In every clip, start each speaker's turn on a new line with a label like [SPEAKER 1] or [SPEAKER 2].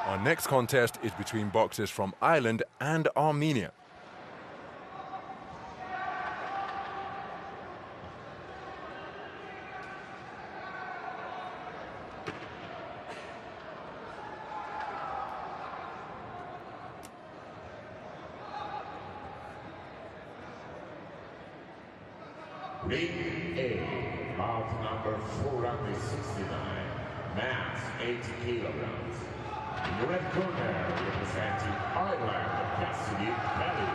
[SPEAKER 1] Our next contest is between boxers from Ireland and Armenia.
[SPEAKER 2] Ring A, bout number 469, mass 80 kilograms. In the red corner, representing Ireland, Cassidy, Kelyn.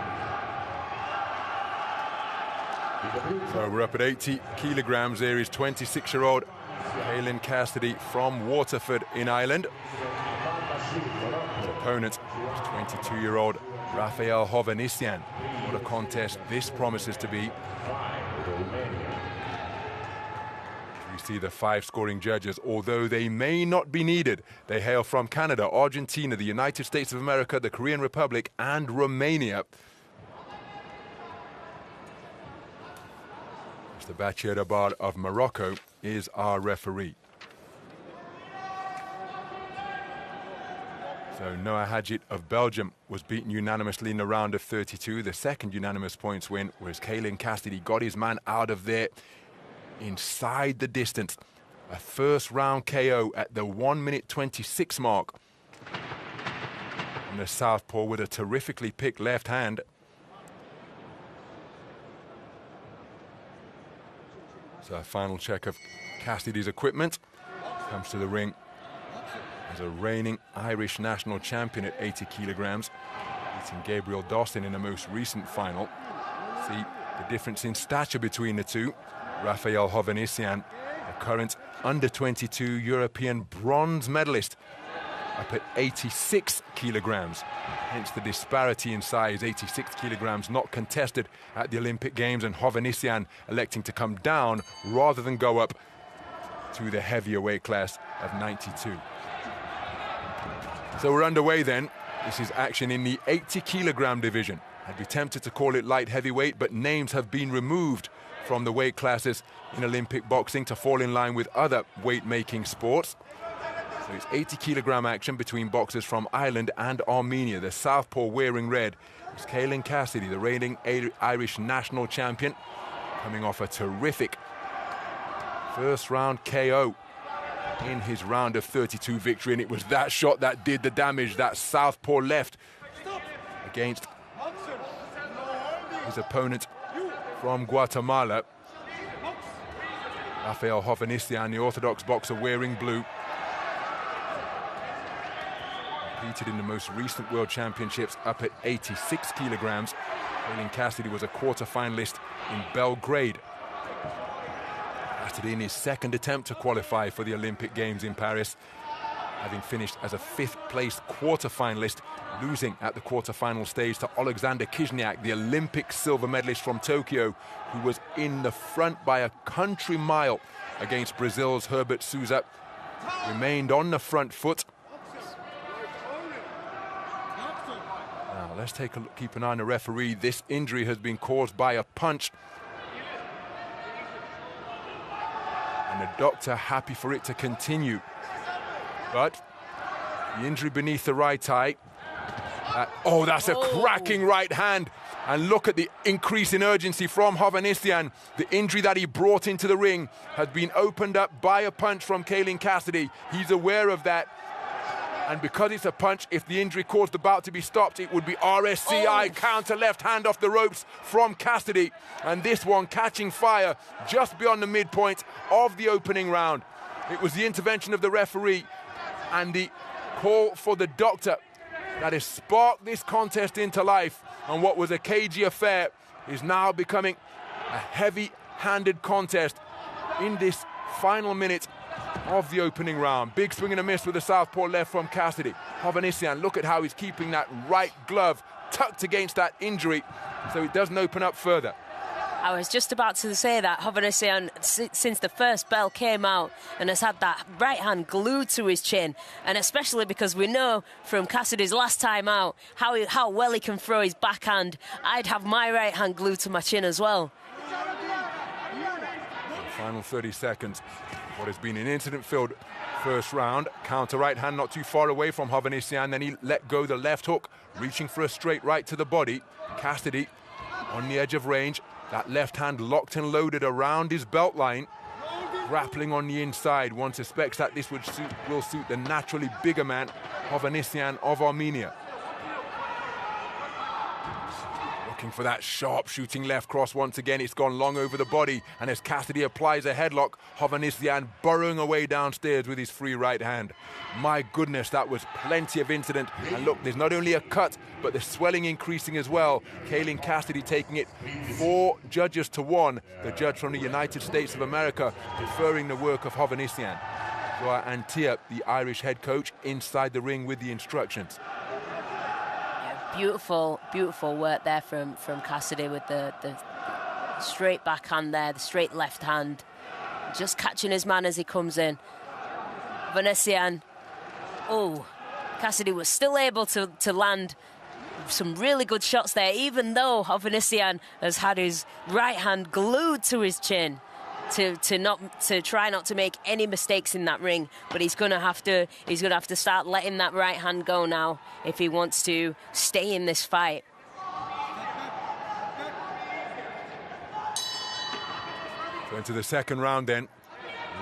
[SPEAKER 1] So we're up at 80 kilograms. There is 26-year-old Kelyn Cassidy from Waterford in Ireland. His opponent is 22-year-old Rafayel Hovhannisyan. What a contest this promises to be. You see the 5 scoring judges, although they may not be needed. They hail from Canada, Argentina, the United States of America, the Korean Republic, and Romania. Mr. Bachir Abad of Morocco is our referee. So Noah Hadjit of Belgium was beaten unanimously in the round of 32. The second unanimous points win was Kelyn Cassidy. Got his man out of there inside the distance. A first round KO at the 1:26 mark. And the southpaw with a terrifically picked left hand. So a final check of Cassidy's equipment. Comes to the ring as a reigning Irish national champion at 80 kilograms, beating Gabriel Dawson in the most recent final. See the difference in stature between the two. Rafayel Hovhannisyan, a current under-22 European bronze medalist, up at 86 kilograms. Hence the disparity in size, 86 kilograms not contested at the Olympic Games, and Hovhannisyan electing to come down rather than go up to the heavier weight class of 92. So we're underway then. This is action in the 80 kilogram division. I'd be tempted to call it light heavyweight, but names have been removed from the weight classes in Olympic boxing to fall in line with other weight-making sports. So it's 80 kilogram action between boxers from Ireland and Armenia. The southpaw wearing red is Kelyn Cassidy, the reigning Irish national champion, coming off a terrific first round KO in his round of 32 victory, and it was that shot that did the damage, that southpaw left against his opponent from Guatemala, Rafayel Hovhannisyan, the orthodox boxer wearing blue. Competed in the most recent World Championships up at 86 kilograms. Kelyn Cassidy was a quarter-finalist in Belgrade. Cassidy in his second attempt to qualify for the Olympic Games in Paris, having finished as a 5th place quarter-finalist, losing at the quarter-final stage to Alexander Kizniak, the Olympic silver medalist from Tokyo, who was in the front by a country mile against Brazil's Herbert Souza. Remained on the front foot. Now let's take a look, keep an eye on the referee. This injury has been caused by a punch. And the doctor happy for it to continue. But the injury beneath the right eye. Oh, that's a cracking right hand. And look at the increase in urgency from Hovhannisyan. The injury that he brought into the ring has been opened up by a punch from Kelyn Cassidy. He's aware of that. And because it's a punch, if the injury caused the bout to be stopped, it would be RSCI, counter left hand off the ropes from Cassidy. And this one catching fire just beyond the midpoint of the opening round. It was the intervention of the referee and the call for the doctor that has sparked this contest into life. And what was a cagey affair is now becoming a heavy-handed contest in this final minute of the opening round. Big swing and a miss with the southpaw left from Cassidy. Hovhannisyan, look at how he's keeping that right glove tucked against that injury so it doesn't open up further.
[SPEAKER 3] I was just about to say that Hovhannisyan, since the first bell came out, and has had that right hand glued to his chin, and especially because we know from Cassidy's last time out how well he can throw his backhand. I'd have my right hand glued to my chin as well.
[SPEAKER 1] Final 30 seconds. What has been an incident-filled first round. Counter right hand not too far away from Hovhannisyan. Then he let go the left hook, reaching for a straight right to the body. Cassidy on the edge of range. That left hand locked and loaded around his belt line. Grappling on the inside. One suspects that this will suit the naturally bigger man, Hovhannisyan of Armenia. Looking for that sharp shooting left cross once again. It's gone long over the body, and as Cassidy applies a headlock, Hovhannisyan burrowing away downstairs with his free right hand. My goodness, that was plenty of incident. And look, there's not only a cut, but the swelling increasing as well. Kelyn Cassidy taking it 4 judges to 1. The judge from the United States of America preferring the work of Hovhannisyan. Joa Antia, the Irish head coach, inside the ring with the instructions.
[SPEAKER 3] Beautiful, beautiful work there from Cassidy with the straight backhand there, the straight left hand. Just catching his man as he comes in. Hovhannisyan. Oh, Cassidy was still able to land some really good shots there, even though Hovhannisyan has had his right hand glued to his chin to try not to make any mistakes in that ring. But he's gonna have to start letting that right hand go now if he wants to stay in this fight.
[SPEAKER 1] So into the second round then.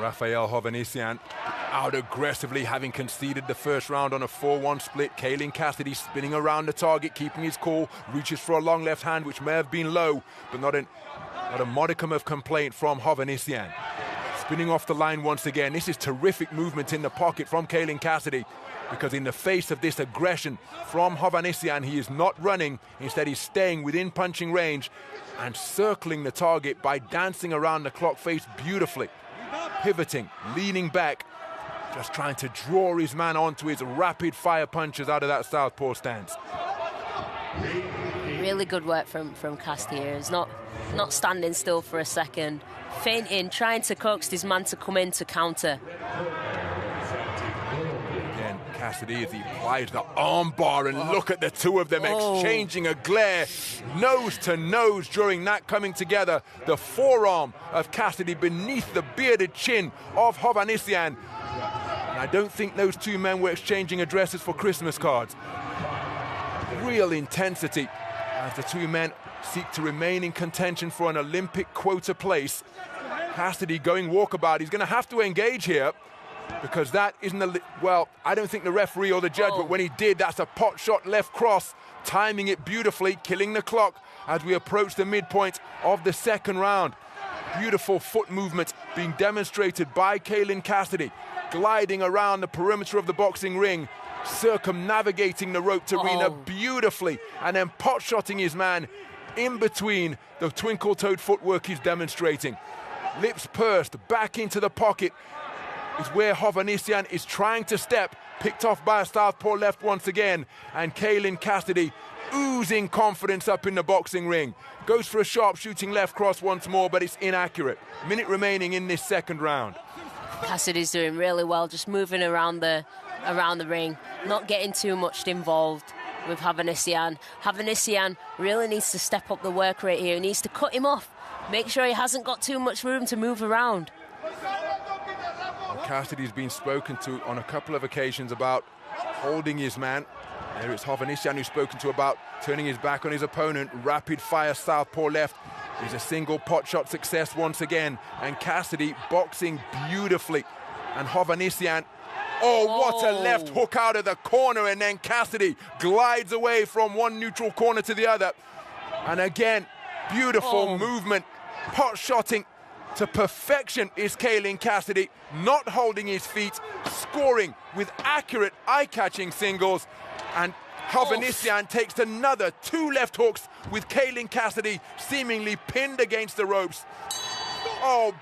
[SPEAKER 1] Rafayel Hovhannisyan out aggressively, having conceded the first round on a 4-1 split. Kelyn Cassidy spinning around the target, keeping his cool, reaches for a long left hand, which may have been low, but not a modicum of complaint from Hovhannisyan. Spinning off the line once again. This is terrific movement in the pocket from Kelyn Cassidy, because in the face of this aggression from Hovhannisyan, he is not running. Instead, he's staying within punching range and circling the target by dancing around the clock face beautifully. Pivoting, leaning back, just trying to draw his man onto his rapid-fire punches out of that southpaw stance.
[SPEAKER 3] Really good work from Cassidy here. He's not standing still for a second. Feinting, trying to coax his man to come in to counter.
[SPEAKER 1] Again, Cassidy, as he applies the arm bar, and look at the two of them exchanging a glare, nose to nose during that coming together. The forearm of Cassidy beneath the bearded chin of Hovhannisyan. And I don't think those two men were exchanging addresses for Christmas cards. Real intensity as the two men seek to remain in contention for an Olympic quota place. Cassidy going walkabout. He's going to have to engage here, because that isn't well, I don't think the referee or the judge, but when he did, that's a pot shot left cross, timing it beautifully, killing the clock as we approach the midpoint of the second round. Beautiful foot movement being demonstrated by Kelyn Cassidy, gliding around the perimeter of the boxing ring, circumnavigating the roped arena beautifully, and then pot-shotting his man in between the twinkle-toed footwork he's demonstrating. Lips pursed, back into the pocket is where Hovhannisyan is trying to step, picked off by a southpaw left once again, and Kelyn Cassidy oozing confidence up in the boxing ring. Goes for a sharp shooting left cross once more, but it's inaccurate. Minute remaining in this second round.
[SPEAKER 3] Cassidy's doing really well, just moving around the ring, not getting too much involved with Hovhannisyan. Hovhannisyan really needs to step up the work rate here. He needs to cut him off, make sure he hasn't got too much room to move around.
[SPEAKER 1] Well, Cassidy's been spoken to on a couple of occasions about holding his man. There it's Hovhannisyan who's spoken to about turning his back on his opponent. Rapid fire southpaw left is a single pot shot success once again. And Cassidy boxing beautifully. And Hovhannisyan, what a left hook out of the corner, and then Cassidy glides away from one neutral corner to the other. And again, beautiful movement, pot-shotting to perfection is Kelyn Cassidy, not holding his feet, scoring with accurate, eye-catching singles. And Hovhannisyan takes another 2 left hooks with Kelyn Cassidy seemingly pinned against the ropes.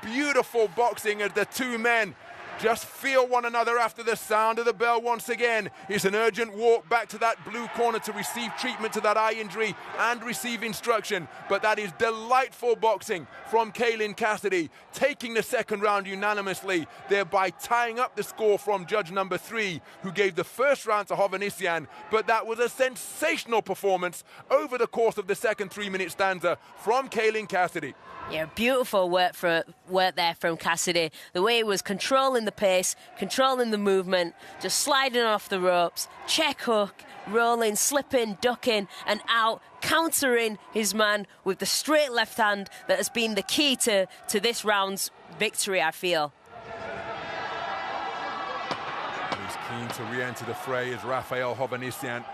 [SPEAKER 1] Beautiful boxing as the two men just feel one another after the sound of the bell once again. It's an urgent walk back to that blue corner to receive treatment to that eye injury and receive instruction. But that is delightful boxing from Kelyn Cassidy, taking the second round unanimously, thereby tying up the score from judge number 3, who gave the first round to Hovhannisyan. But that was a sensational performance over the course of the second 3-minute stanza from Kelyn Cassidy.
[SPEAKER 3] Yeah, beautiful work there from Cassidy. The way he was controlling the pace, controlling the movement, just sliding off the ropes, check hook, rolling, slipping, ducking, and out, countering his man with the straight left hand that has been the key to this round's victory, I feel.
[SPEAKER 1] He's keen to re-enter the fray as Rafayel Hovhannisyan.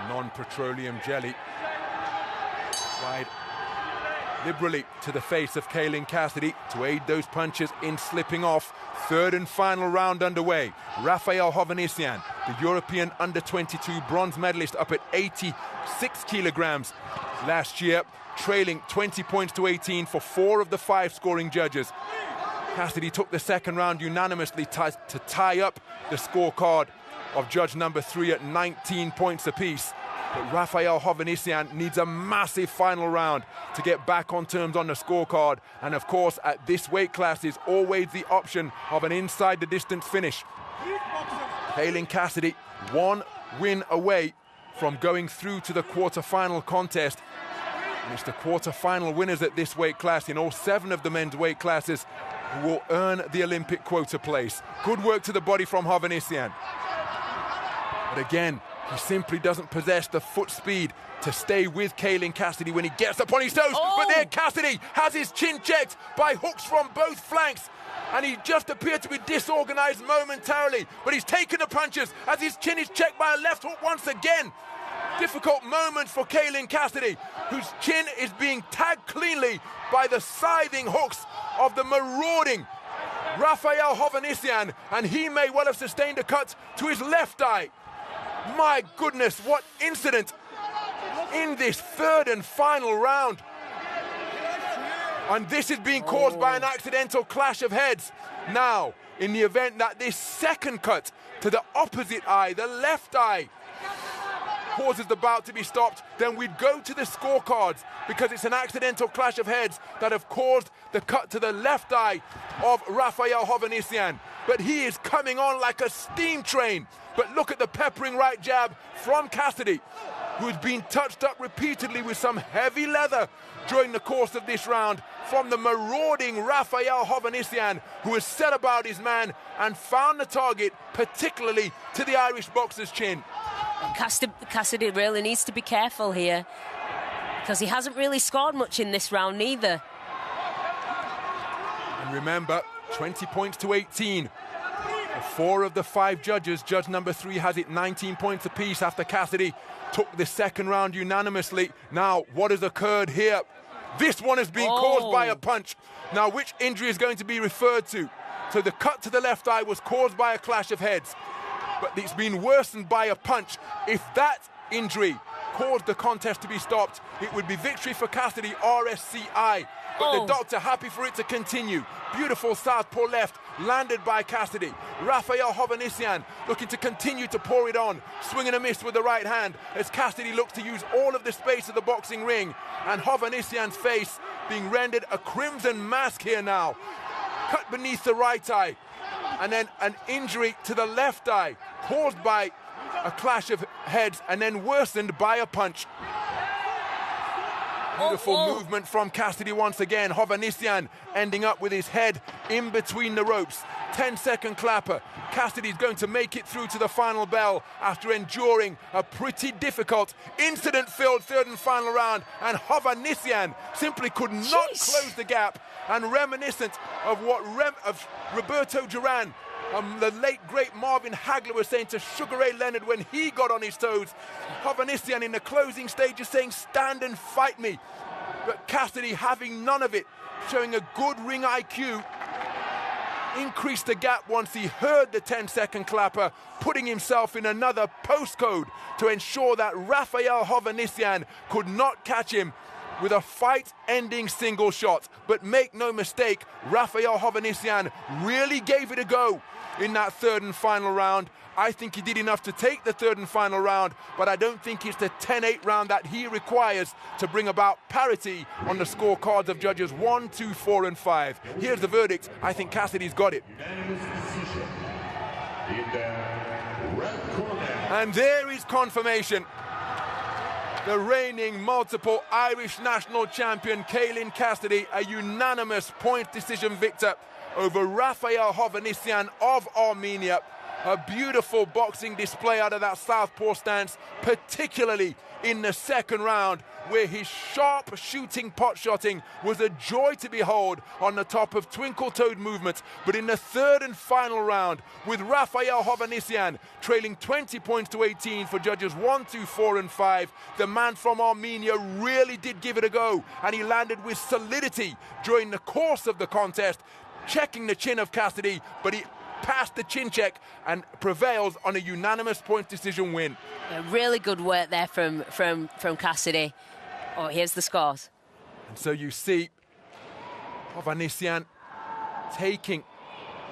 [SPEAKER 1] Non-petroleum jelly. Applied liberally to the face of Kelyn Cassidy to aid those punches in slipping off. Third and final round underway. Rafayel Hovhannisyan, the European under-22 bronze medalist, up at 86 kilograms last year, trailing 20 points to 18 for 4 of the 5 scoring judges. Cassidy took the second round unanimously to tie up the scorecard of judge number 3 at 19 points apiece. But Rafayel Hovhannisyan needs a massive final round to get back on terms on the scorecard. And of course, at this weight class is always the option of an inside the distance finish. Kelyn Cassidy, 1 win away from going through to the quarter-final contest. And it's the quarter-final winners at this weight class in all 7 of the men's weight classes who will earn the Olympic quota place. Good work to the body from Hovhannisyan. But again, he simply doesn't possess the foot speed to stay with Kelyn Cassidy when he gets up on his toes.
[SPEAKER 3] Oh.
[SPEAKER 1] But there Cassidy has his chin checked by hooks from both flanks. And he just appeared to be disorganized momentarily. But he's taken the punches as his chin is checked by a left hook once again. Difficult moment for Kelyn Cassidy, whose chin is being tagged cleanly by the scything hooks of the marauding Rafayel Hovhannisyan. And he may well have sustained a cut to his left eye. My goodness, what incident in this third and final round. And this is being caused by an accidental clash of heads. Now, in the event that this second cut to the opposite eye, the left eye, causes the bout to be stopped, then we'd go to the scorecards, because it's an accidental clash of heads that have caused the cut to the left eye of Rafayel Hovhannisyan. But he is coming on like a steam train. But look at the peppering right jab from Cassidy, who's been touched up repeatedly with some heavy leather during the course of this round from the marauding Rafayel Hovhannisyan, who has set about his man and found the target, particularly to the Irish boxer's chin.
[SPEAKER 3] Cassidy really needs to be careful here, because he hasn't really scored much in this round neither.
[SPEAKER 1] And remember, 20 points to 18. 4 of the 5 judges, judge number 3 has it 19 points apiece after Cassidy took the second round unanimously. Now, what has occurred here? This one has been caused by a punch. Now, which injury is going to be referred to? So the cut to the left eye was caused by a clash of heads, but it's been worsened by a punch. If that injury caused the contest to be stopped, it would be victory for Cassidy, RSCI. But the doctor happy for it to continue. Beautiful southpaw left, landed by Cassidy. Rafayel Hovhannisyan looking to continue to pour it on, swing and a miss with the right hand as Cassidy looks to use all of the space of the boxing ring. And Hovhannisyan's face being rendered a crimson mask here now. Cut beneath the right eye. And then an injury to the left eye caused by a clash of heads and then worsened by a punch. Beautiful movement from Cassidy once again. Hovhannisyan ending up with his head in between the ropes. 10-second clapper. Cassidy's going to make it through to the final bell after enduring a pretty difficult, incident-filled third and final round. And Hovhannisyan simply could not close the gap. And reminiscent of what Roberto Duran, the late great Marvin Hagler, was saying to Sugar Ray Leonard when he got on his toes. Hovhannisyan in the closing stages saying, "Stand and fight me." But Cassidy having none of it, showing a good ring IQ, increased the gap once he heard the 10-second clapper, putting himself in another postcode to ensure that Rafayel Hovhannisyan could not catch him with a fight-ending single shot. But make no mistake, Rafayel Hovhannisyan really gave it a go in that third and final round. I think he did enough to take the third and final round, but I don't think it's the 10-8 round that he requires to bring about parity on the scorecards of judges 1, 2, 4, and 5. Here's the verdict. I think Cassidy's got it. And there is confirmation. the reigning multiple Irish national champion Kelyn Cassidy, a unanimous point decision victor over Rafayel Hovhannisyan of Armenia. A beautiful boxing display out of that southpaw stance, particularly in the second round, where his sharp shooting pot-shotting was a joy to behold on the top of twinkle-toed movements. But in the third and final round, with Rafayel Hovhannisyan trailing 20 points to 18 for judges 1, 2, 4 and 5, the man from Armenia really did give it a go, and he landed with solidity during the course of the contest, checking the chin of Cassidy, but he passed the chin check and prevails on a unanimous point decision win.
[SPEAKER 3] Really good work there from Cassidy. Oh, here's the scores.
[SPEAKER 1] And so you see Hovhannisyan taking